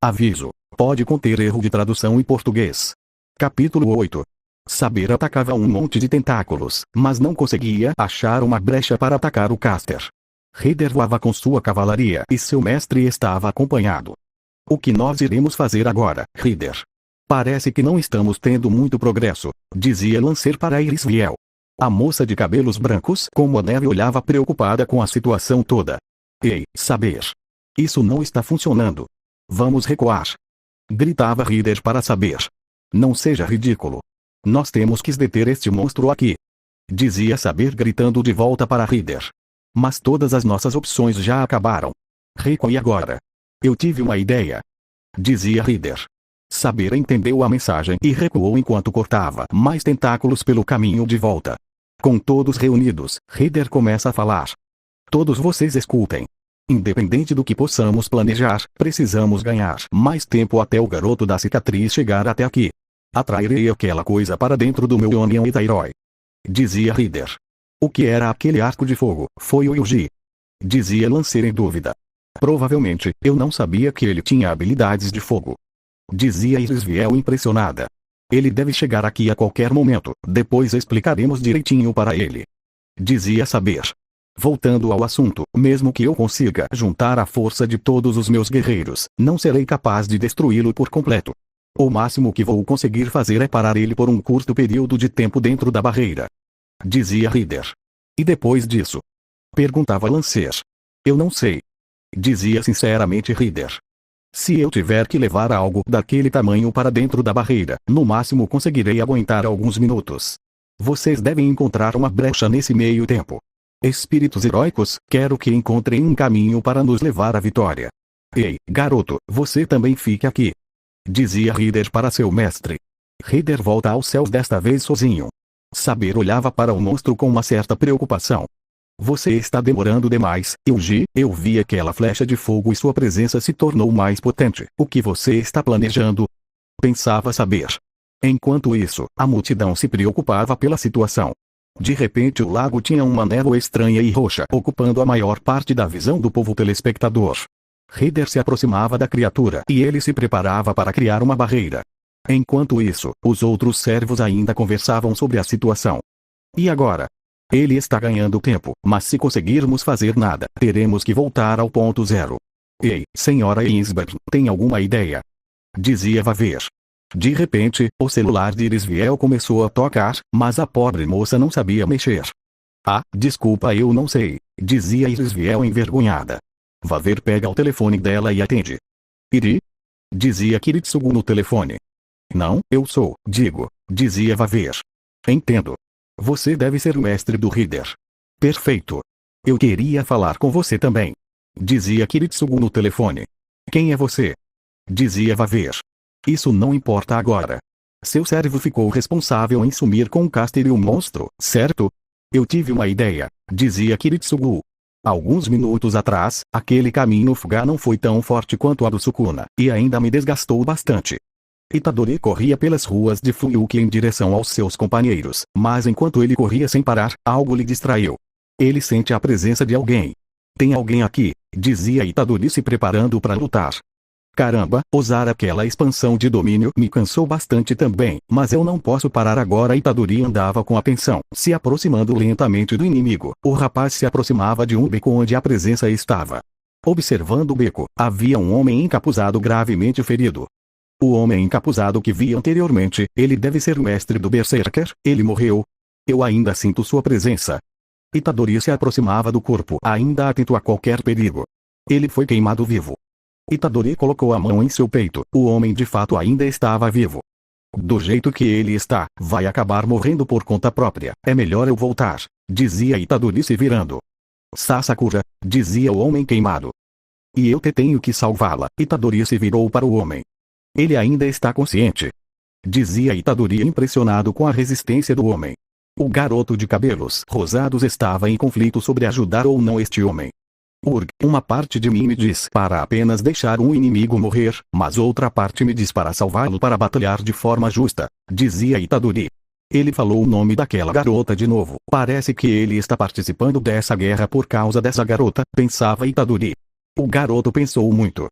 Aviso: pode conter erro de tradução em português. Capítulo 8. Saber atacava um monte de tentáculos, mas não conseguia achar uma brecha para atacar o caster. Ryder voava com sua cavalaria e seu mestre estava acompanhado. O que nós iremos fazer agora, Ryder? Parece que não estamos tendo muito progresso, dizia Lancer para Irisviel. A moça de cabelos brancos como a neve olhava preocupada com a situação toda. Ei, Saber! Isso não está funcionando. Vamos recuar! Gritava Ryder para Saber. Não seja ridículo. Nós temos que deter este monstro aqui. Dizia Saber gritando de volta para Ryder. Mas todas as nossas opções já acabaram. Recue agora. Eu tive uma ideia. Dizia Ryder. Saber entendeu a mensagem e recuou enquanto cortava mais tentáculos pelo caminho de volta. Com todos reunidos, Ryder começa a falar. Todos vocês escutem. Independente do que possamos planejar, precisamos ganhar mais tempo até o garoto da cicatriz chegar até aqui. Atrairei aquela coisa para dentro do meu Onion e Tairói. Dizia Ryder. O que era aquele arco de fogo? Foi o Yuji. Dizia Lancer em dúvida. Provavelmente, eu não sabia que ele tinha habilidades de fogo. Dizia Irisviel impressionada. Ele deve chegar aqui a qualquer momento, depois explicaremos direitinho para ele. Dizia Saber. Voltando ao assunto, mesmo que eu consiga juntar a força de todos os meus guerreiros, não serei capaz de destruí-lo por completo. O máximo que vou conseguir fazer é parar ele por um curto período de tempo dentro da barreira. Dizia Ryder. E depois disso? Perguntava Lancer. Eu não sei. Dizia sinceramente Ryder. Se eu tiver que levar algo daquele tamanho para dentro da barreira, no máximo conseguirei aguentar alguns minutos. Vocês devem encontrar uma brecha nesse meio tempo. Espíritos heróicos, quero que encontrem um caminho para nos levar à vitória. Ei, garoto, você também fique aqui. Dizia Ryder para seu mestre. Ryder volta aos céus desta vez sozinho. Saber olhava para o monstro com uma certa preocupação. Você está demorando demais, Yuji. Eu vi aquela flecha de fogo e sua presença se tornou mais potente. O que você está planejando? Pensava Saber. Enquanto isso, a multidão se preocupava pela situação. De repente o lago tinha uma névoa estranha e roxa ocupando a maior parte da visão do povo telespectador. Ryder se aproximava da criatura e ele se preparava para criar uma barreira. Enquanto isso, os outros servos ainda conversavam sobre a situação. E agora? Ele está ganhando tempo, mas se conseguirmos fazer nada, teremos que voltar ao ponto zero. Ei, senhora Ainsberg, tem alguma ideia? Dizia Vaver. De repente, o celular de Irisviel começou a tocar, mas a pobre moça não sabia mexer. Ah, desculpa, eu não sei, dizia Irisviel envergonhada. Vaver pega o telefone dela e atende. Iri? Dizia Kiritsugu no telefone. Não, eu sou, dizia Vaver. Entendo. Você deve ser o mestre do Ryder. Perfeito. Eu queria falar com você também. Dizia Kiritsugu no telefone. Quem é você? Dizia Vaver. Isso não importa agora. Seu servo ficou responsável em sumir com o caster e o monstro, certo? Eu tive uma ideia, dizia Kiritsugu. Alguns minutos atrás, aquele caminho fugaz não foi tão forte quanto a do Sukuna, e ainda me desgastou bastante. Itadori corria pelas ruas de Fuyuki em direção aos seus companheiros, mas enquanto ele corria sem parar, algo lhe distraiu. Ele sente a presença de alguém. Tem alguém aqui, dizia Itadori se preparando para lutar. Caramba, usar aquela expansão de domínio me cansou bastante também, mas eu não posso parar agora. Itadori andava com atenção, se aproximando lentamente do inimigo. O rapaz se aproximava de um beco onde a presença estava. Observando o beco, havia um homem encapuzado gravemente ferido. O homem encapuzado que vi anteriormente, ele deve ser o mestre do Berserker, ele morreu. Eu ainda sinto sua presença. Itadori se aproximava do corpo, ainda atento a qualquer perigo. Ele foi queimado vivo. Itadori colocou a mão em seu peito, o homem de fato ainda estava vivo. Do jeito que ele está, vai acabar morrendo por conta própria, é melhor eu voltar, dizia Itadori se virando. Sasakura, dizia o homem queimado. E eu tenho que salvá-la. Itadori se virou para o homem. Ele ainda está consciente. Dizia Itadori impressionado com a resistência do homem. O garoto de cabelos rosados estava em conflito sobre ajudar ou não este homem. Uma parte de mim me diz para apenas deixar um inimigo morrer, mas outra parte me diz para salvá-lo para batalhar de forma justa, dizia Itadori. Ele falou o nome daquela garota de novo. Parece que ele está participando dessa guerra por causa dessa garota, pensava Itadori. O garoto pensou muito.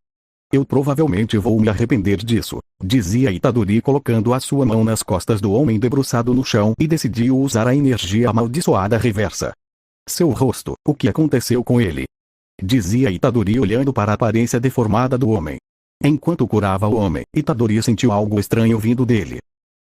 Eu provavelmente vou me arrepender disso, dizia Itadori colocando a sua mão nas costas do homem debruçado no chão e decidiu usar a energia amaldiçoada reversa. Seu rosto, o que aconteceu com ele? Dizia Itadori olhando para a aparência deformada do homem. Enquanto curava o homem, Itadori sentiu algo estranho vindo dele.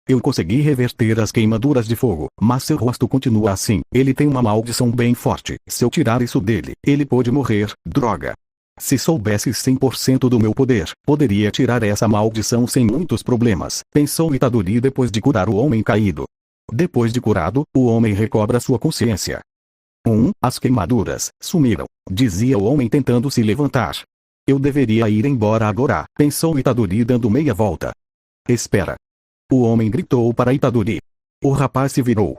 Eu consegui reverter as queimaduras de fogo, mas seu rosto continua assim. Ele tem uma maldição bem forte. Se eu tirar isso dele, ele pode morrer. Droga. Se soubesse 100% do meu poder, poderia tirar essa maldição sem muitos problemas, pensou Itadori depois de curar o homem caído. Depois de curado, o homem recobra sua consciência. As queimaduras sumiram, dizia o homem tentando se levantar. Eu deveria ir embora agora, pensou Itadori dando meia volta. Espera. O homem gritou para Itadori. O rapaz se virou.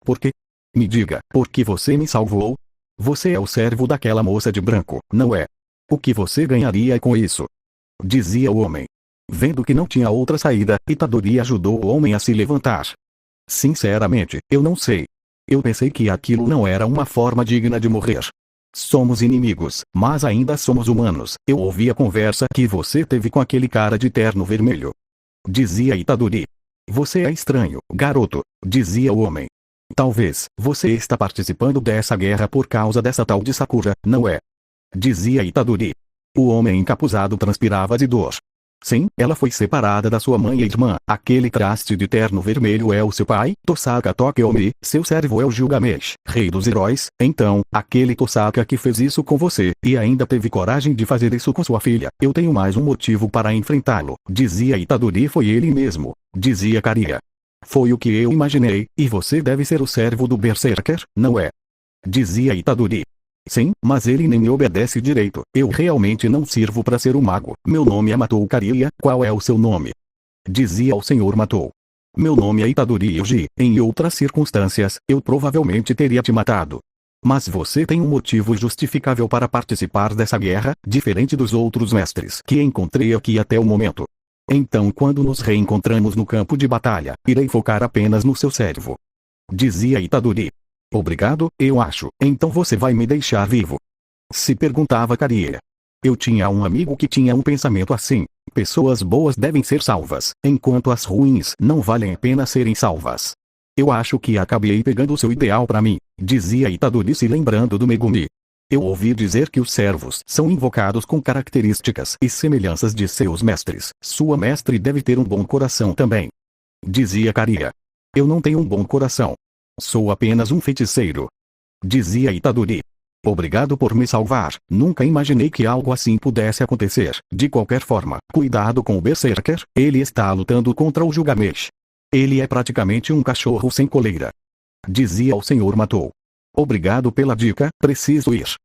Por quê? Me diga, por que você me salvou? Você é o servo daquela moça de branco, não é? O que você ganharia com isso? Dizia o homem. Vendo que não tinha outra saída, Itadori ajudou o homem a se levantar. Sinceramente, eu não sei. Eu pensei que aquilo não era uma forma digna de morrer. Somos inimigos, mas ainda somos humanos. Eu ouvi a conversa que você teve com aquele cara de terno vermelho. Dizia Itadori. Você é estranho, garoto, dizia o homem. Talvez, você está participando dessa guerra por causa dessa tal de Sakura, não é? Dizia Itadori. O homem encapuzado transpirava de dor. Sim, ela foi separada da sua mãe e irmã. Aquele traste de terno vermelho é o seu pai, Tosaka Tokiomi. Seu servo é o Gilgamesh, rei dos heróis. Então, aquele Tosaka que fez isso com você, e ainda teve coragem de fazer isso com sua filha. Eu tenho mais um motivo para enfrentá-lo, dizia Itadori. Foi ele mesmo, dizia Kariya. Foi o que eu imaginei, e você deve ser o servo do Berserker, não é? Dizia Itadori. Sim, mas ele nem me obedece direito. Eu realmente não sirvo para ser um mago. Meu nome é Matou Kariya. Qual é o seu nome? Dizia o senhor Matou. Meu nome é Itadori Yuji. Em outras circunstâncias, eu provavelmente teria te matado. Mas você tem um motivo justificável para participar dessa guerra, diferente dos outros mestres que encontrei aqui até o momento. Então quando nos reencontramos no campo de batalha, irei focar apenas no seu servo. Dizia Itadori. Obrigado, eu acho. Então você vai me deixar vivo? Se perguntava Kariya. Eu tinha um amigo que tinha um pensamento assim. Pessoas boas devem ser salvas, enquanto as ruins não valem a pena serem salvas. Eu acho que acabei pegando o seu ideal para mim, dizia Itadori se lembrando do Megumi. Eu ouvi dizer que os servos são invocados com características e semelhanças de seus mestres. Sua mestre deve ter um bom coração também. Dizia Kariya. Eu não tenho um bom coração. Sou apenas um feiticeiro. Dizia Itadori. Obrigado por me salvar. Nunca imaginei que algo assim pudesse acontecer. De qualquer forma, cuidado com o Berserker. Ele está lutando contra o Gilgamesh. Ele é praticamente um cachorro sem coleira. Dizia o senhor Matou. Obrigado pela dica, preciso ir.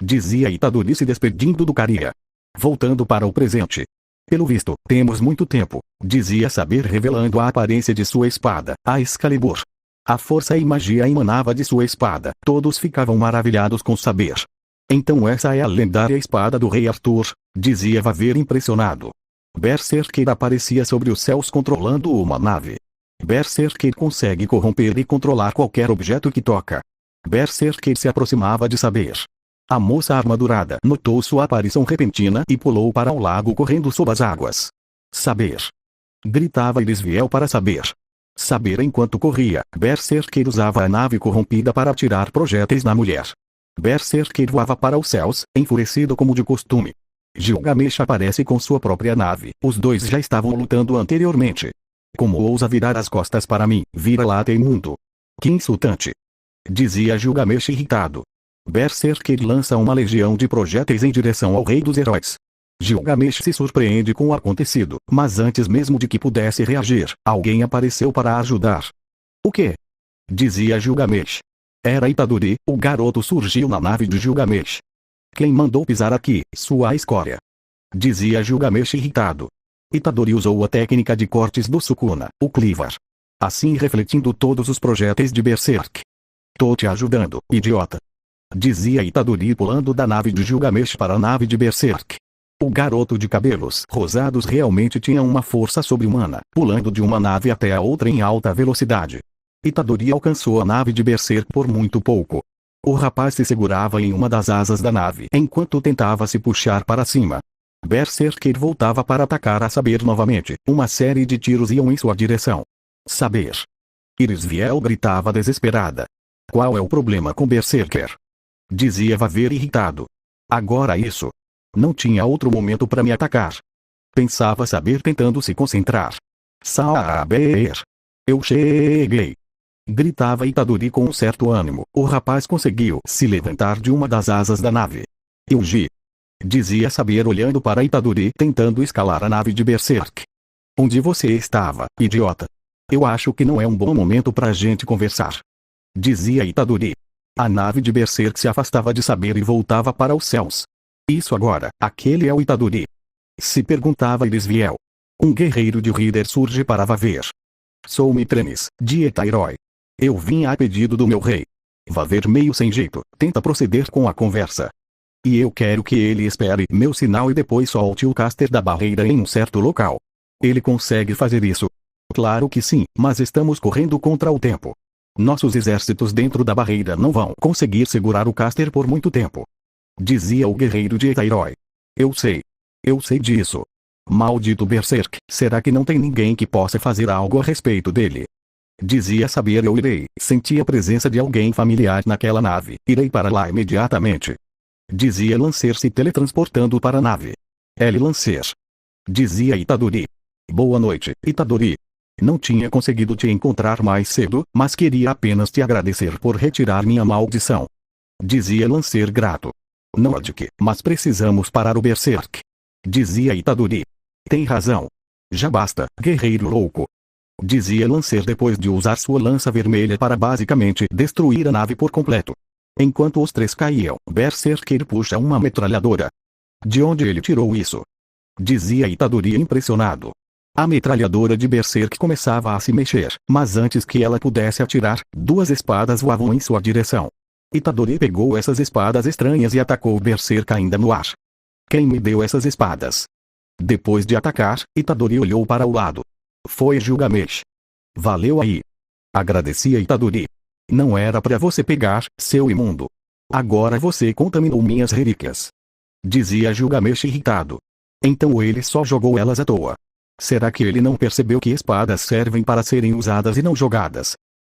Dizia Itadori se despedindo do Kariya. Voltando para o presente. Pelo visto, temos muito tempo, dizia Saber revelando a aparência de sua espada, a Excalibur. A força e magia emanava de sua espada. Todos ficavam maravilhados com Saber. Então essa é a lendária espada do rei Arthur, dizia Vaver impressionado. Berserker aparecia sobre os céus controlando uma nave. Berserker consegue corromper e controlar qualquer objeto que toca. Berserker se aproximava de Saber. A moça armadurada notou sua aparição repentina e pulou para o lago correndo sob as águas. Saber! Gritava e desviou para Saber. Saber enquanto corria, Berserker usava a nave corrompida para atirar projéteis na mulher. Berserker voava para os céus, enfurecido como de costume. Gilgamesh aparece com sua própria nave. Os dois já estavam lutando anteriormente. Como ousa virar as costas para mim, vira-lata imundo. Que insultante! Dizia Gilgamesh irritado. Berserker lança uma legião de projéteis em direção ao rei dos heróis. Gilgamesh se surpreende com o acontecido, mas antes mesmo de que pudesse reagir, alguém apareceu para ajudar. O quê? Dizia Gilgamesh. Era Itadori, o garoto surgiu na nave de Gilgamesh. Quem mandou pisar aqui, sua escória? Dizia Gilgamesh irritado. Itadori usou a técnica de cortes do Sukuna, o Cleaver. Assim refletindo todos os projéteis de Berserk. Tô te ajudando, idiota. Dizia Itadori pulando da nave de Gilgamesh para a nave de Berserk. O garoto de cabelos rosados realmente tinha uma força sobre-humana, pulando de uma nave até a outra em alta velocidade. Itadori alcançou a nave de Berserk por muito pouco. O rapaz se segurava em uma das asas da nave enquanto tentava se puxar para cima. Berserker voltava para atacar a Saber novamente. Uma série de tiros iam em sua direção. Saber. Irisviel gritava desesperada. Qual é o problema com Berserker? Dizia Vaver irritado. Agora isso. Não tinha outro momento para me atacar. Pensava Saber tentando se concentrar. Saber. Eu cheguei. Gritava Itadori com um certo ânimo. O rapaz conseguiu se levantar de uma das asas da nave. Yuji. Dizia Saber olhando para Itadori tentando escalar a nave de Berserk. Onde você estava, idiota? Eu acho que não é um bom momento para a gente conversar. Dizia Itadori. A nave de Berserk se afastava de Saber e voltava para os céus. Isso agora, aquele é o Itadori. Se perguntava Irisviel. Um guerreiro de Rider surge para Vaver. Sou Mitrenes, de Etairoi. Eu vim a pedido do meu rei. Vaver meio sem jeito, tenta proceder com a conversa. E eu quero que ele espere meu sinal e depois solte o caster da barreira em um certo local. Ele consegue fazer isso? Claro que sim, mas estamos correndo contra o tempo. Nossos exércitos dentro da barreira não vão conseguir segurar o caster por muito tempo. Dizia o guerreiro de Etairoi. Eu sei. Eu sei disso. Maldito Berserk, será que não tem ninguém que possa fazer algo a respeito dele? Dizia Saber eu irei. Senti a presença de alguém familiar naquela nave. Irei para lá imediatamente. Dizia Lancer se teletransportando para a nave. L. Lancer. Dizia Itadori. Boa noite, Itadori. Não tinha conseguido te encontrar mais cedo, mas queria apenas te agradecer por retirar minha maldição. Dizia Lancer grato. Nordic, mas precisamos parar o Berserk. Dizia Itadori. Tem razão. Já basta, guerreiro louco. Dizia Lancer depois de usar sua lança vermelha para basicamente destruir a nave por completo. Enquanto os três caíam, Berserker puxa uma metralhadora. De onde ele tirou isso? Dizia Itadori impressionado. A metralhadora de Berserk começava a se mexer, mas antes que ela pudesse atirar, duas espadas voavam em sua direção. Itadori pegou essas espadas estranhas e atacou Berserk ainda no ar. Quem me deu essas espadas? Depois de atacar, Itadori olhou para o lado. Foi Gilgamesh. Valeu aí. Agradecia Itadori. Não era pra você pegar, seu imundo. Agora você contaminou minhas relíquias. Dizia Gilgamesh irritado. Então ele só jogou elas à toa. Será que ele não percebeu que espadas servem para serem usadas e não jogadas?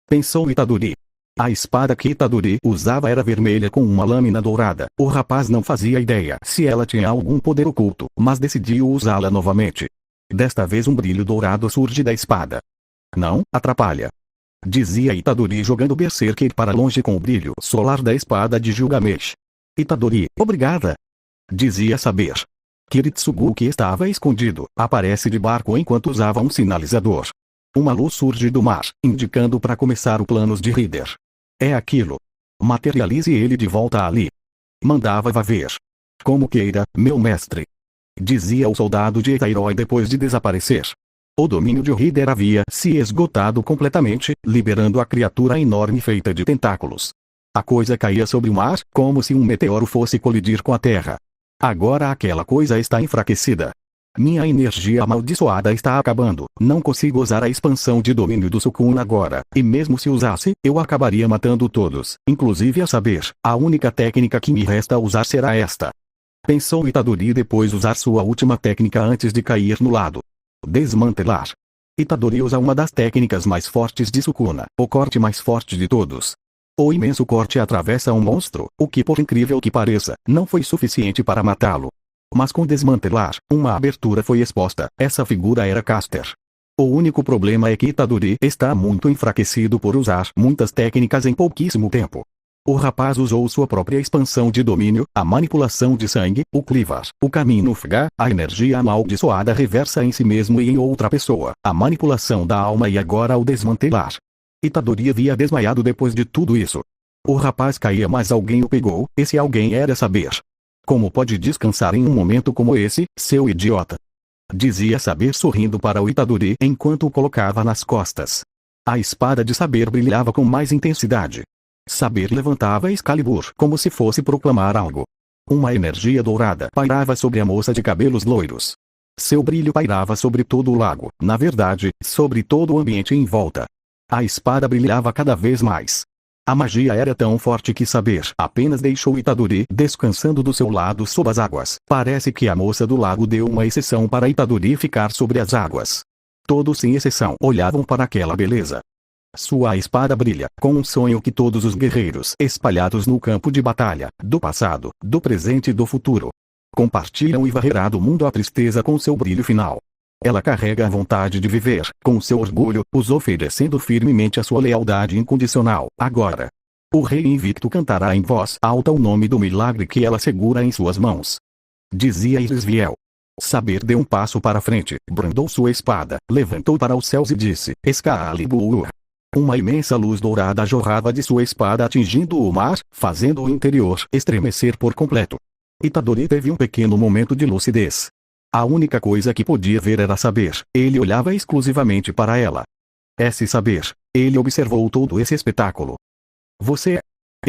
Pensou Itadori. A espada que Itadori usava era vermelha com uma lâmina dourada. O rapaz não fazia ideia se ela tinha algum poder oculto, mas decidiu usá-la novamente. Desta vez um brilho dourado surge da espada. Não, atrapalha. Dizia Itadori jogando Berserker para longe com o brilho solar da espada de Gilgamesh. Itadori, obrigada. Dizia Saber. Kiritsugu que estava escondido, aparece de barco enquanto usava um sinalizador. Uma luz surge do mar, indicando para começar o planos de Rider. É aquilo. Materialize ele de volta ali. Mandava Vaver. Como queira, meu mestre. Dizia o soldado de Etairoi depois de desaparecer. O domínio de Rider havia se esgotado completamente, liberando a criatura enorme feita de tentáculos. A coisa caía sobre o mar, como se um meteoro fosse colidir com a terra. Agora aquela coisa está enfraquecida. Minha energia amaldiçoada está acabando. Não consigo usar a expansão de domínio do Sukuna agora, e mesmo se usasse, eu acabaria matando todos, inclusive a Saber. A única técnica que me resta usar será esta. Pensou Itadori depois usar sua última técnica antes de cair no lado. Desmantelar. Itadori usa uma das técnicas mais fortes de Sukuna, o corte mais forte de todos. O imenso corte atravessa um monstro, o que por incrível que pareça, não foi suficiente para matá-lo. Mas com desmantelar, uma abertura foi exposta. Essa figura era Caster. O único problema é que Itadori está muito enfraquecido por usar muitas técnicas em pouquíssimo tempo. O rapaz usou sua própria expansão de domínio, a manipulação de sangue, o Clivar, o caminho Fuga, a energia amaldiçoada reversa em si mesmo e em outra pessoa, a manipulação da alma e agora o desmantelar. Itadori havia desmaiado depois de tudo isso. O rapaz caía mas alguém o pegou, esse alguém era Saber. Como pode descansar em um momento como esse, seu idiota? Dizia Saber sorrindo para o Itadori enquanto o colocava nas costas. A espada de Saber brilhava com mais intensidade. Saber levantava Excalibur como se fosse proclamar algo. Uma energia dourada pairava sobre a moça de cabelos loiros. Seu brilho pairava sobre todo o lago, na verdade, sobre todo o ambiente em volta. A espada brilhava cada vez mais. A magia era tão forte que Saber apenas deixou Itadori descansando do seu lado sob as águas. Parece que a moça do lago deu uma exceção para Itadori ficar sobre as águas. Todos sem exceção olhavam para aquela beleza. Sua espada brilha, com um sonho que todos os guerreiros espalhados no campo de batalha, do passado, do presente e do futuro, compartilham e varrerá do mundo a tristeza com seu brilho final. Ela carrega a vontade de viver, com seu orgulho, os oferecendo firmemente a sua lealdade incondicional. Agora, o rei invicto cantará em voz alta o nome do milagre que ela segura em suas mãos. Dizia Irisviel. Saber deu um passo para frente, brandou sua espada, levantou para os céus e disse: Excalibur! Uma imensa luz dourada jorrava de sua espada atingindo o mar, fazendo o interior estremecer por completo. Itadori teve um pequeno momento de lucidez. A única coisa que podia ver era Saber. Ele olhava exclusivamente para ela. Esse Saber. Ele observou todo esse espetáculo. Você é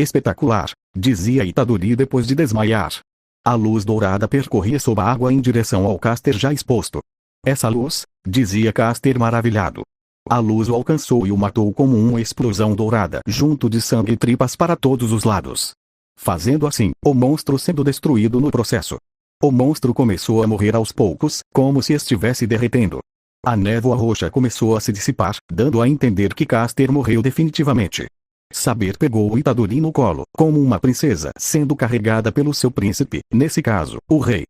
espetacular, dizia Itadori depois de desmaiar. A luz dourada percorria sob a água em direção ao caster já exposto. Essa luz, dizia Caster maravilhado. A luz o alcançou e o matou como uma explosão dourada junto de sangue e tripas para todos os lados. Fazendo assim, o monstro sendo destruído no processo. O monstro começou a morrer aos poucos, como se estivesse derretendo. A névoa roxa começou a se dissipar, dando a entender que Caster morreu definitivamente. Saber pegou Itadori no colo, como uma princesa sendo carregada pelo seu príncipe, nesse caso, o rei.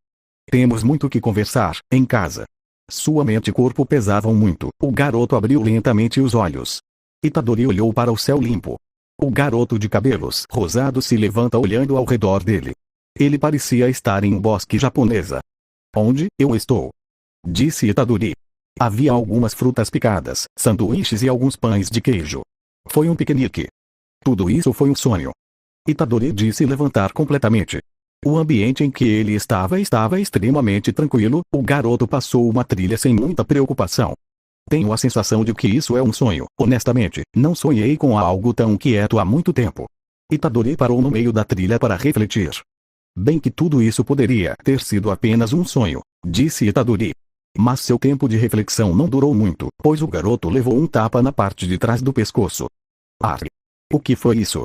Temos muito que conversar, em casa. Sua mente e corpo pesavam muito. O garoto abriu lentamente os olhos. Itadori olhou para o céu limpo. O garoto de cabelos rosados se levanta olhando ao redor dele. Ele parecia estar em um bosque japonesa. Onde eu estou? Disse Itadori. Havia algumas frutas picadas, sanduíches e alguns pães de queijo. Foi um piquenique. Tudo isso foi um sonho. Itadori disse levantar completamente. O ambiente em que ele estava extremamente tranquilo. O garoto passou uma trilha sem muita preocupação. Tenho a sensação de que isso é um sonho. Honestamente, não sonhei com algo tão quieto há muito tempo. Itadori parou no meio da trilha para refletir. Bem que tudo isso poderia ter sido apenas um sonho, disse Itadori. Mas seu tempo de reflexão não durou muito, pois o garoto levou um tapa na parte de trás do pescoço. Arre! O que foi isso?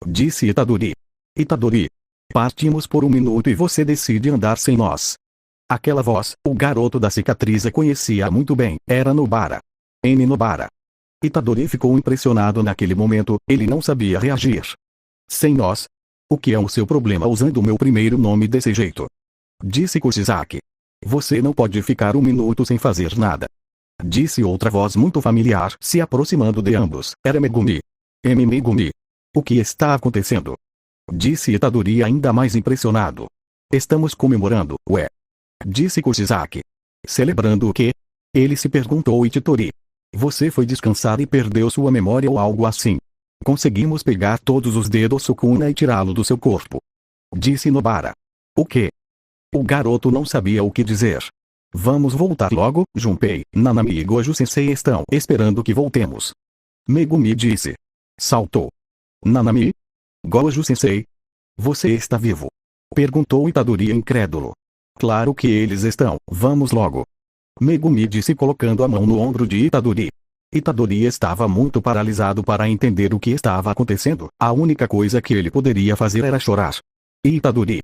Disse Itadori. Itadori. Partimos por um minuto e você decide andar sem nós. Aquela voz, o garoto da cicatriz a conhecia muito bem, era Nobara. Nobara. Itadori ficou impressionado naquele momento, ele não sabia reagir. Sem nós? O que é o seu problema usando o meu primeiro nome desse jeito? Disse Kuchisaki. Você não pode ficar um minuto sem fazer nada. Disse outra voz muito familiar se aproximando de ambos, era Megumi. Megumi. O que está acontecendo? Disse Itadori ainda mais impressionado. Estamos comemorando, ué. Disse Kuchisaki. Celebrando o quê? Ele se perguntou Itadori. Você foi descansar e perdeu sua memória ou algo assim. Conseguimos pegar todos os dedos Sukuna e tirá-lo do seu corpo. Disse Nobara. O quê? O garoto não sabia o que dizer. Vamos voltar logo, Junpei, Nanami e Gojo Sensei estão esperando que voltemos. Megumi disse. Saltou. Nanami? Gojo Sensei? Você está vivo? Perguntou Itadori incrédulo. Claro que eles estão, vamos logo. Megumi disse colocando a mão no ombro de Itadori. Itadori estava muito paralisado para entender o que estava acontecendo. A única coisa que ele poderia fazer era chorar. Itadori.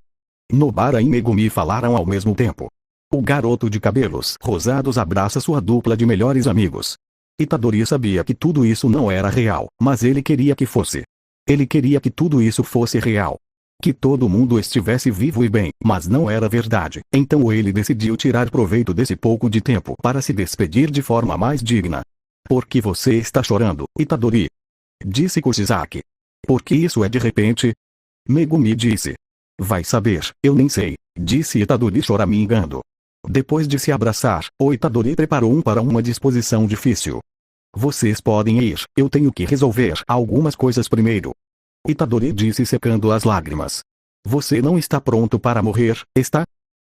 Nobara e Megumi falaram ao mesmo tempo. O garoto de cabelos rosados abraça sua dupla de melhores amigos. Itadori sabia que tudo isso não era real, mas ele queria que fosse. Ele queria que tudo isso fosse real. Que todo mundo estivesse vivo e bem, mas não era verdade. Então ele decidiu tirar proveito desse pouco de tempo para se despedir de forma mais digna. Por que você está chorando, Itadori? Disse Kuchisaki. Porque isso é de repente? Megumi disse. Vai saber, eu nem sei, disse Itadori choramingando. Depois de se abraçar, o Itadori preparou para uma disposição difícil. Vocês podem ir, eu tenho que resolver algumas coisas primeiro. Itadori disse secando as lágrimas. Você não está pronto para morrer, está?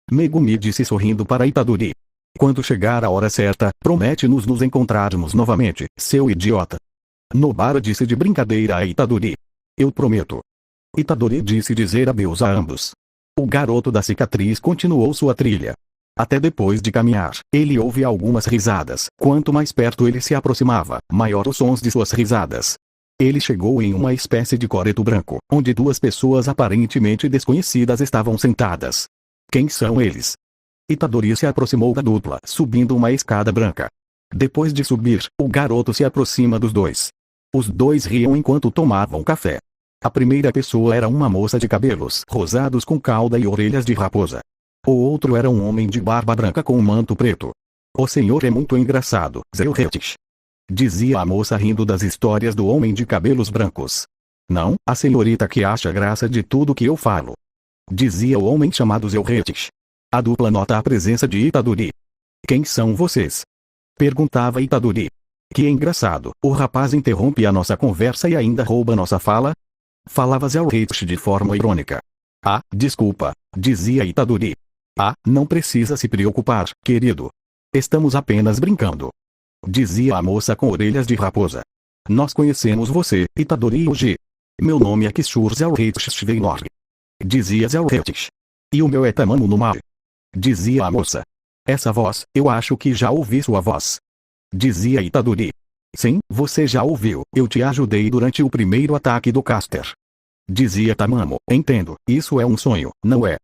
Megumi disse sorrindo para Itadori. Quando chegar a hora certa, promete-nos nos encontrarmos novamente, seu idiota. Nobara disse de brincadeira a Itadori. Eu prometo. Itadori disse dizer adeus a ambos. O garoto da cicatriz continuou sua trilha. Até depois de caminhar, ele ouve algumas risadas. Quanto mais perto ele se aproximava, maior os sons de suas risadas. Ele chegou em uma espécie de coreto branco, onde duas pessoas aparentemente desconhecidas estavam sentadas. Quem são eles? Itadori se aproximou da dupla, subindo uma escada branca. Depois de subir, o garoto se aproxima dos dois. Os dois riam enquanto tomavam café. A primeira pessoa era uma moça de cabelos rosados com cauda e orelhas de raposa. O outro era um homem de barba branca com um manto preto. O senhor é muito engraçado, Zelretich. Dizia a moça rindo das histórias do homem de cabelos brancos. Não, a senhorita que acha graça de tudo que eu falo. Dizia o homem chamado Zelretich. A dupla nota a presença de Itadori. Quem são vocês? Perguntava Itadori. Que engraçado, o rapaz interrompe a nossa conversa e ainda rouba nossa fala? Falava Zelretich de forma irônica. Ah, desculpa, dizia Itadori. Ah, não precisa se preocupar, querido. Estamos apenas brincando. Dizia a moça com orelhas de raposa. Nós conhecemos você, Itadori Yuji. Meu nome é Kishur Zelretich Shveinor. Dizia Zelretich. E o meu é Tamamo no Mar. Dizia a moça. Essa voz, eu acho que já ouvi sua voz. Dizia Itadori. Sim, você já ouviu, eu te ajudei durante o primeiro ataque do Caster. Dizia Tamamo, entendo, isso é um sonho, não é?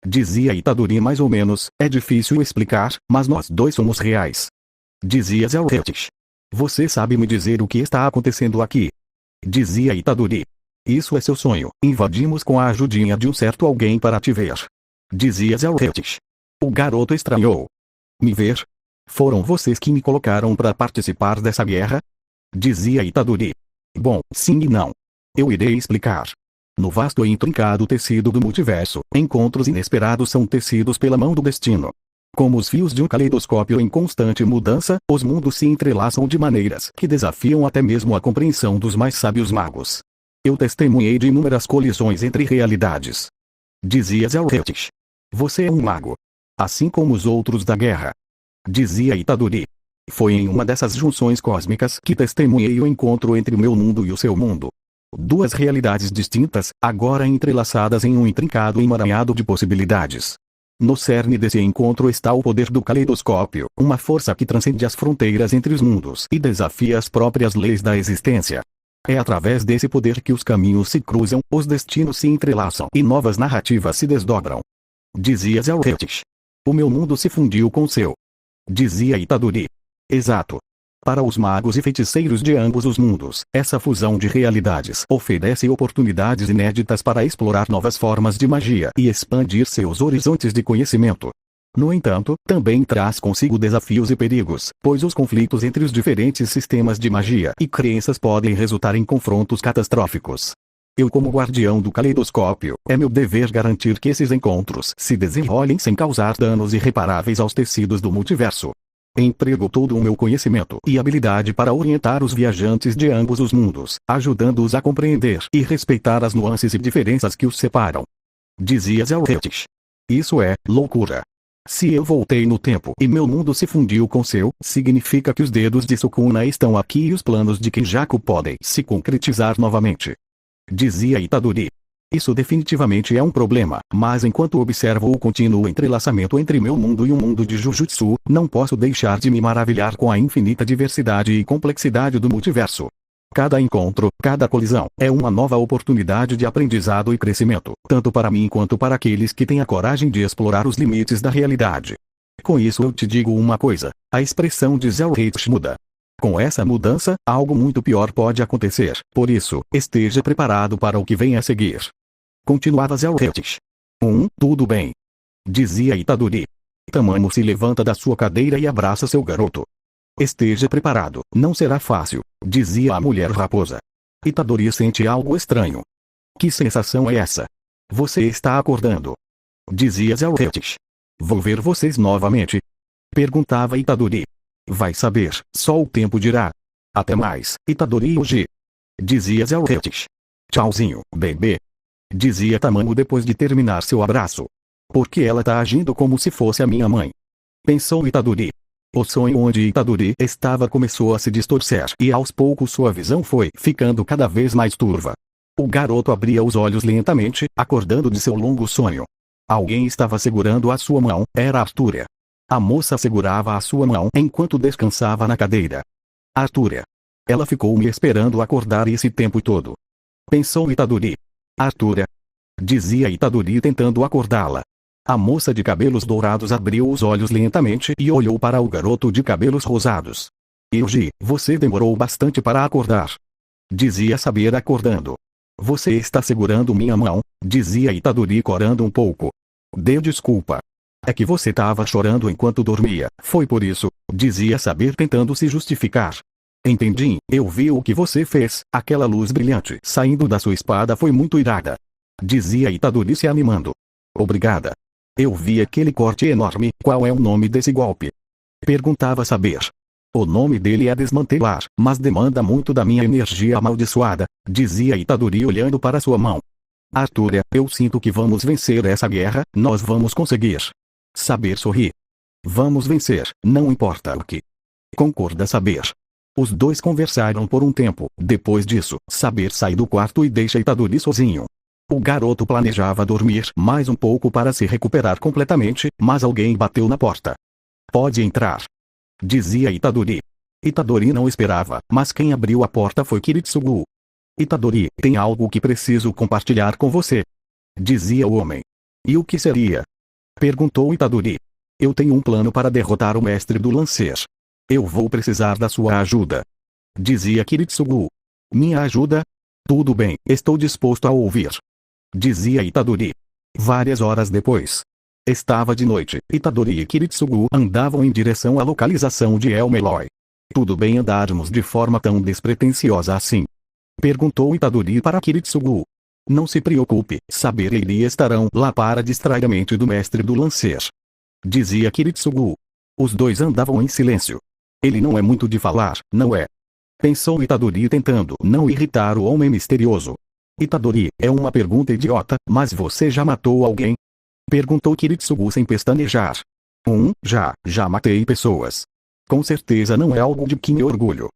Dizia Itadori mais ou menos, é difícil explicar, mas nós dois somos reais. Dizia Zelretich. Você sabe me dizer o que está acontecendo aqui? Dizia Itadori. Isso é seu sonho, invadimos com a ajudinha de um certo alguém para te ver. Dizia Zelretich. O garoto estranhou. Me ver? Foram vocês que me colocaram para participar dessa guerra? Dizia Itadori. Bom, sim e não. Eu irei explicar. No vasto e intrincado tecido do multiverso, encontros inesperados são tecidos pela mão do destino. Como os fios de um caleidoscópio em constante mudança, os mundos se entrelaçam de maneiras que desafiam até mesmo a compreensão dos mais sábios magos. Eu testemunhei de inúmeras colisões entre realidades. Dizia Zelretich. Você é um mago. Assim como os outros da guerra. Dizia Itadori. Foi em uma dessas junções cósmicas que testemunhei o encontro entre o meu mundo e o seu mundo. Duas realidades distintas, agora entrelaçadas em um intrincado emaranhado de possibilidades. No cerne desse encontro está o poder do caleidoscópio, uma força que transcende as fronteiras entre os mundos e desafia as próprias leis da existência. É através desse poder que os caminhos se cruzam, os destinos se entrelaçam e novas narrativas se desdobram. Dizia Zelretich. O meu mundo se fundiu com o seu. Dizia Itadori. Exato. Para os magos e feiticeiros de ambos os mundos, essa fusão de realidades oferece oportunidades inéditas para explorar novas formas de magia e expandir seus horizontes de conhecimento. No entanto, também traz consigo desafios e perigos, pois os conflitos entre os diferentes sistemas de magia e crenças podem resultar em confrontos catastróficos. Eu, como guardião do caleidoscópio, é meu dever garantir que esses encontros se desenrolem sem causar danos irreparáveis aos tecidos do multiverso. Emprego todo o meu conhecimento e habilidade para orientar os viajantes de ambos os mundos, ajudando-os a compreender e respeitar as nuances e diferenças que os separam. Dizia Zelretich. Isso é loucura. Se eu voltei no tempo e meu mundo se fundiu com seu, significa que os dedos de Sukuna estão aqui e os planos de Kenjaku podem se concretizar novamente. Dizia Itadori. Isso definitivamente é um problema, mas enquanto observo o contínuo entrelaçamento entre meu mundo e o mundo de Jujutsu, não posso deixar de me maravilhar com a infinita diversidade e complexidade do multiverso. Cada encontro, cada colisão, é uma nova oportunidade de aprendizado e crescimento, tanto para mim quanto para aqueles que têm a coragem de explorar os limites da realidade. Com isso eu te digo uma coisa, a expressão de Zelretich muda. Com essa mudança, algo muito pior pode acontecer, por isso, esteja preparado para o que vem a seguir. Continuava Zelretich. Tudo bem. Dizia Itadori. Tamamo se levanta da sua cadeira e abraça seu garoto. Esteja preparado, não será fácil, dizia a mulher raposa. Itadori sente algo estranho. Que sensação é essa? Você está acordando. Dizia Zelretich. Vou ver vocês novamente? Perguntava Itadori. Vai saber, só o tempo dirá. Até mais, Itadori Yuji. Dizia Zelretich. Tchauzinho, bebê. Dizia Tamamo depois de terminar seu abraço. Porque ela tá agindo como se fosse a minha mãe. Pensou Itadori. O sonho onde Itadori estava começou a se distorcer e aos poucos sua visão foi ficando cada vez mais turva. O garoto abria os olhos lentamente, acordando de seu longo sonho. Alguém estava segurando a sua mão, era Artúria. A moça segurava a sua mão enquanto descansava na cadeira. Artúria. Ela ficou me esperando acordar esse tempo todo. Pensou Itadori. Arthur. Dizia Itadori tentando acordá-la. A moça de cabelos dourados abriu os olhos lentamente e olhou para o garoto de cabelos rosados. Yuji, você demorou bastante para acordar. Dizia saber acordando. Você está segurando minha mão, dizia Itadori corando um pouco. Dê desculpa. É que você estava chorando enquanto dormia, foi por isso, dizia saber tentando se justificar. Entendi, eu vi o que você fez, aquela luz brilhante saindo da sua espada foi muito irada. Dizia Itadori se animando. Obrigada. Eu vi aquele corte enorme, qual é o nome desse golpe? Perguntava saber. O nome dele é desmantelar, mas demanda muito da minha energia amaldiçoada, dizia Itadori olhando para sua mão. Arthur, eu sinto que vamos vencer essa guerra, nós vamos conseguir. Saber sorri. Vamos vencer, não importa o que. Concorda saber. Os dois conversaram por um tempo, depois disso, saber sai do quarto e deixa Itadori sozinho. O garoto planejava dormir mais um pouco para se recuperar completamente, mas alguém bateu na porta. Pode entrar. Dizia Itadori. Itadori não esperava, mas quem abriu a porta foi Kiritsugu. Itadori, tem algo que preciso compartilhar com você. Dizia o homem. E o que seria? Perguntou Itadori. Eu tenho um plano para derrotar o mestre do Lancer. Eu vou precisar da sua ajuda. Dizia Kiritsugu. Minha ajuda? Tudo bem, estou disposto a ouvir. Dizia Itadori. Várias horas depois. Estava de noite, Itadori e Kiritsugu andavam em direção à localização de Elmeloy. Tudo bem andarmos de forma tão despretensiosa assim? Perguntou Itadori para Kiritsugu. Não se preocupe, saber e ele estarão lá para distrair a mente do mestre do Lancer. Dizia Kiritsugu. Os dois andavam em silêncio. Ele não é muito de falar, não é? Pensou Itadori tentando não irritar o homem misterioso. Itadori, é uma pergunta idiota, mas você já matou alguém? Perguntou Kiritsugu sem pestanejar. Já matei pessoas. Com certeza não é algo de que me orgulho.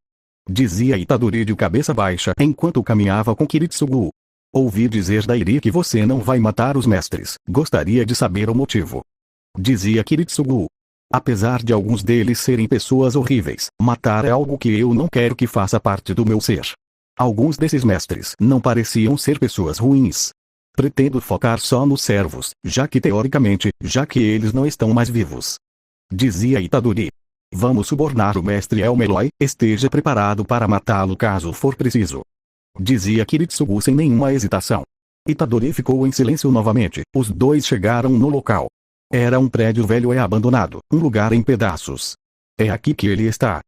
Dizia Itadori de cabeça baixa enquanto caminhava com Kiritsugu. Ouvi dizer da Iri que você não vai matar os mestres, gostaria de saber o motivo. Dizia Kiritsugu. Apesar de alguns deles serem pessoas horríveis, matar é algo que eu não quero que faça parte do meu ser. Alguns desses mestres não pareciam ser pessoas ruins. Pretendo focar só nos servos, já que eles não estão mais vivos. Dizia Itadori. Vamos subornar o mestre Elmeloy, esteja preparado para matá-lo caso for preciso. Dizia Kiritsugu sem nenhuma hesitação. Itadori ficou em silêncio novamente, os dois chegaram no local. Era um prédio velho e abandonado, um lugar em pedaços. É aqui que ele está.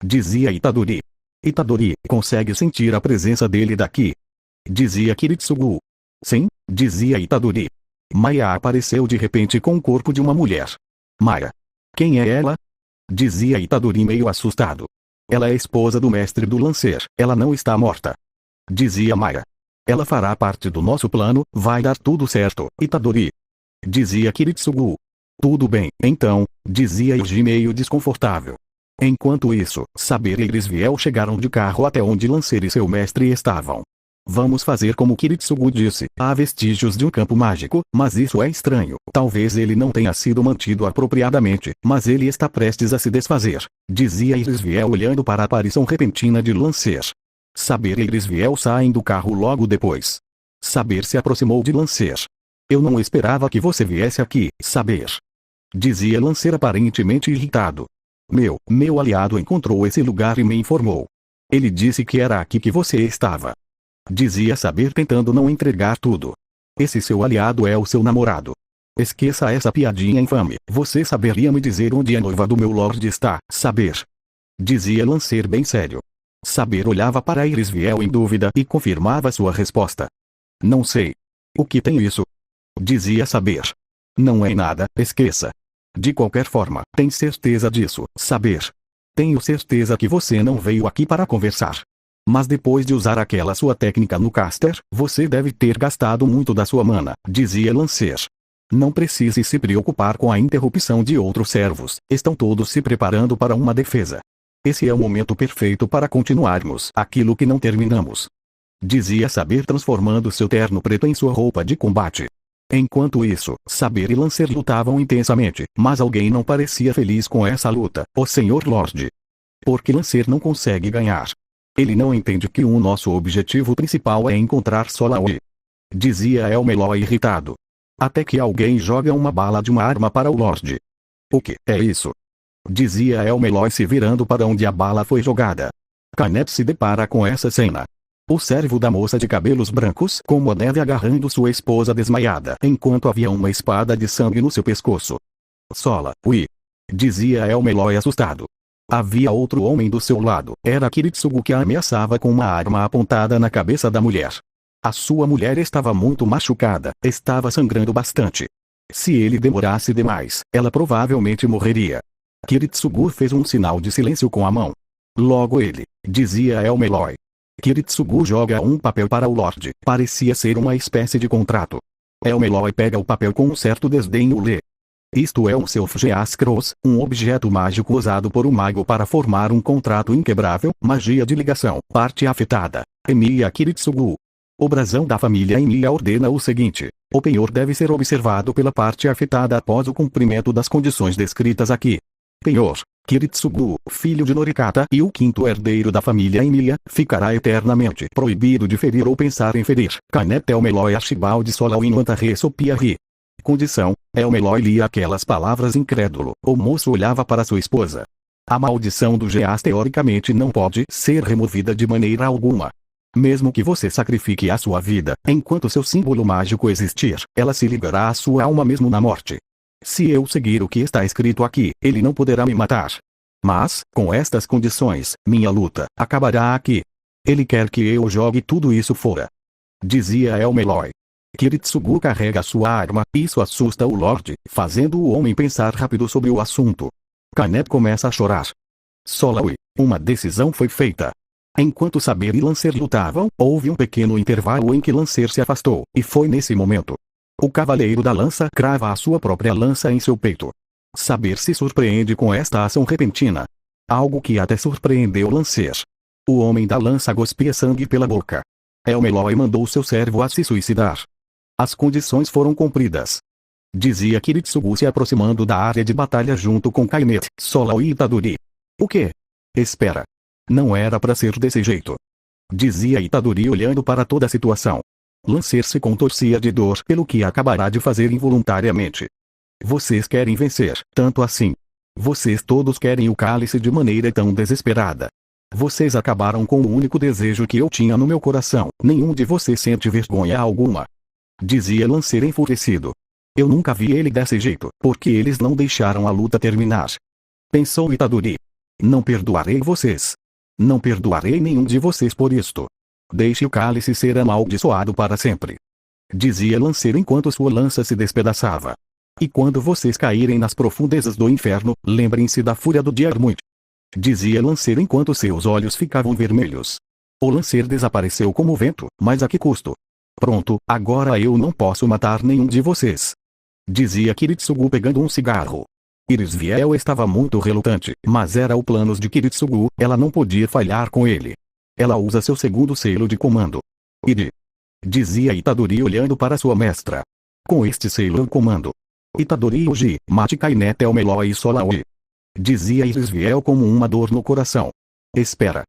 Dizia Itadori. Itadori, consegue sentir a presença dele daqui? Dizia Kiritsugu. Sim, dizia Itadori. Maya apareceu de repente com o corpo de uma mulher. Maya. Quem é ela? Dizia Itadori meio assustado. Ela é esposa do mestre do Lancer, ela não está morta. Dizia Maya. Ela fará parte do nosso plano, vai dar tudo certo, Itadori. Dizia Kiritsugu. Tudo bem, então, dizia Yuji meio desconfortável. Enquanto isso, Saber e Grisviel chegaram de carro até onde Lancer e seu mestre estavam. Vamos fazer como Kiritsugu disse, há vestígios de um campo mágico, mas isso é estranho. Talvez ele não tenha sido mantido apropriadamente, mas ele está prestes a se desfazer, dizia Grisviel olhando para a aparição repentina de Lancer. Saber e Grisviel saem do carro logo depois. Saber se aproximou de Lancer. Eu não esperava que você viesse aqui, Saber. Dizia Lancer aparentemente irritado. Meu aliado encontrou esse lugar e me informou. Ele disse que era aqui que você estava. Dizia Saber tentando não entregar tudo. Esse seu aliado é o seu namorado. Esqueça essa piadinha infame, você saberia me dizer onde a noiva do meu lord está, Saber? Dizia Lancer bem sério. Saber olhava para Grisviel em dúvida e confirmava sua resposta. Não sei. O que tem isso? Dizia Saber. Não é nada, esqueça. De qualquer forma, tem certeza disso, Saber? Tenho certeza que você não veio aqui para conversar. Mas depois de usar aquela sua técnica no caster, você deve ter gastado muito da sua mana, dizia Lancer. Não precise se preocupar com a interrupção de outros servos, estão todos se preparando para uma defesa. Esse é o momento perfeito para continuarmos aquilo que não terminamos. Dizia Saber transformando seu terno preto em sua roupa de combate. Enquanto isso, Saber e Lancer lutavam intensamente, mas alguém não parecia feliz com essa luta, o Senhor Lorde. Porque Lancer não consegue ganhar. Ele não entende que o nosso objetivo principal é encontrar Solawi. Dizia Elmeloy irritado. Até que alguém joga uma bala de uma arma para o Lorde. O que é isso? Dizia Elmeloy se virando para onde a bala foi jogada. Kynette se depara com essa cena. O servo da moça de cabelos brancos como a neve agarrando sua esposa desmaiada enquanto havia uma espada de sangue no seu pescoço. Solawi. Dizia Elmeloy assustado. Havia outro homem do seu lado. Era Kiritsugu que a ameaçava com uma arma apontada na cabeça da mulher. A sua mulher estava muito machucada, estava sangrando bastante. Se ele demorasse demais, ela provavelmente morreria. Kiritsugu fez um sinal de silêncio com a mão. Logo ele, dizia Elmeloy. Kiritsugu joga um papel para o Lorde. Parecia ser uma espécie de contrato. Elmeloy pega o papel com um certo desdém e o lê. Isto é um Self-Geas Cross, um objeto mágico usado por um mago para formar um contrato inquebrável, magia de ligação, parte afetada. Emiya Kiritsugu. O brasão da família Emiya ordena o seguinte: o penhor deve ser observado pela parte afetada após o cumprimento das condições descritas aqui. Penhor, Kiritsugu, filho de Norikata e o quinto herdeiro da família Emiya, ficará eternamente proibido de ferir ou pensar em ferir. Kynette Elmeloy Archibald Solawi Nwantare Sopiari. Condição: Elmeloy lia aquelas palavras incrédulo. O moço olhava para sua esposa. A maldição do Geas teoricamente não pode ser removida de maneira alguma. Mesmo que você sacrifique a sua vida, enquanto seu símbolo mágico existir, ela se ligará à sua alma mesmo na morte. Se eu seguir o que está escrito aqui, ele não poderá me matar. Mas, com estas condições, minha luta acabará aqui. Ele quer que eu jogue tudo isso fora. Dizia Elmeloy. Kiritsugu carrega sua arma, isso assusta o Lorde, fazendo o homem pensar rápido sobre o assunto. Kynette começa a chorar. Solawi, uma decisão foi feita. Enquanto Saber e Lancer lutavam, houve um pequeno intervalo em que Lancer se afastou, e foi nesse momento. O Cavaleiro da Lança crava a sua própria lança em seu peito. Saber se surpreende com esta ação repentina. Algo que até surpreendeu Lancer. O Homem da Lança cuspia sangue pela boca. Elmeloy mandou seu servo a se suicidar. As condições foram cumpridas. Dizia Kiritsugu se aproximando da área de batalha junto com Kynette, Solawi e Itadori. O quê? Espera. Não era para ser desse jeito. Dizia Itadori olhando para toda a situação. Lancer se contorcia de dor pelo que acabará de fazer involuntariamente. Vocês querem vencer, tanto assim. Vocês todos querem o cálice de maneira tão desesperada. Vocês acabaram com o único desejo que eu tinha no meu coração. Nenhum de vocês sente vergonha alguma. Dizia Lancer enfurecido. Eu nunca vi ele desse jeito, porque eles não deixaram a luta terminar. Pensou Itadori. Não perdoarei vocês. Não perdoarei nenhum de vocês por isto. Deixe o cálice ser amaldiçoado para sempre. Dizia Lancer enquanto sua lança se despedaçava. E quando vocês caírem nas profundezas do inferno, lembrem-se da fúria do Diarmuid. Dizia Lancer enquanto seus olhos ficavam vermelhos. O Lancer desapareceu como vento, mas a que custo? Pronto, agora eu não posso matar nenhum de vocês. Dizia Kiritsugu pegando um cigarro. Irisviel estava muito relutante, mas era o plano de Kiritsugu, ela não podia falhar com ele. Ela usa seu segundo selo de comando. Iri. Dizia Itadori olhando para sua mestra. Com este selo eu comando. Itadori Uji, mate Kynette Elmeloy e Solawi. Dizia Irisviel como uma dor no coração. Espera.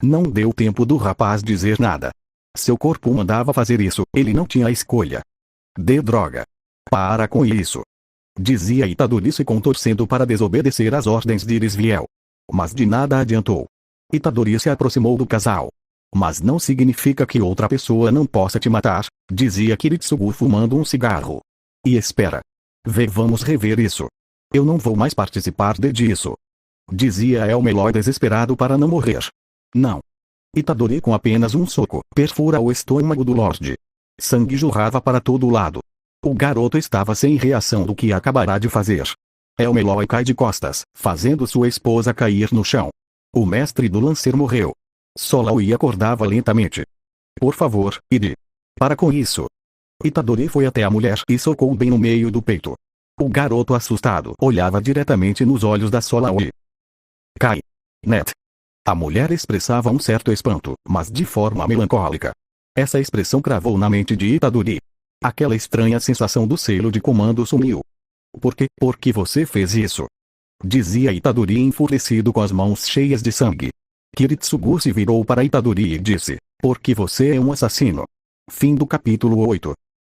Não deu tempo do rapaz dizer nada. Seu corpo mandava fazer isso, ele não tinha escolha. De droga. Para com isso. Dizia Itadori se contorcendo para desobedecer às ordens de Irisviel. Mas de nada adiantou. Itadori se aproximou do casal. Mas não significa que outra pessoa não possa te matar, dizia Kiritsugu fumando um cigarro. E espera. Vamos rever isso. Eu não vou mais participar disso. Dizia Elmeloy desesperado para não morrer. Não. Itadori com apenas um soco, perfura o estômago do Lorde. Sangue jorrava para todo lado. O garoto estava sem reação do que acabará de fazer. Elmeloy cai de costas, fazendo sua esposa cair no chão. O mestre do Lancer morreu. Solawi acordava lentamente. Por favor, Iri. Para com isso. Itadori foi até a mulher e socou bem no meio do peito. O garoto assustado olhava diretamente nos olhos da Solawi. Kynette. A mulher expressava um certo espanto, mas de forma melancólica. Essa expressão cravou na mente de Itadori. Aquela estranha sensação do selo de comando sumiu. Por que você fez isso? Dizia Itadori enfurecido com as mãos cheias de sangue. Kiritsugu se virou para Itadori e disse: "Porque você é um assassino." Fim do capítulo 8.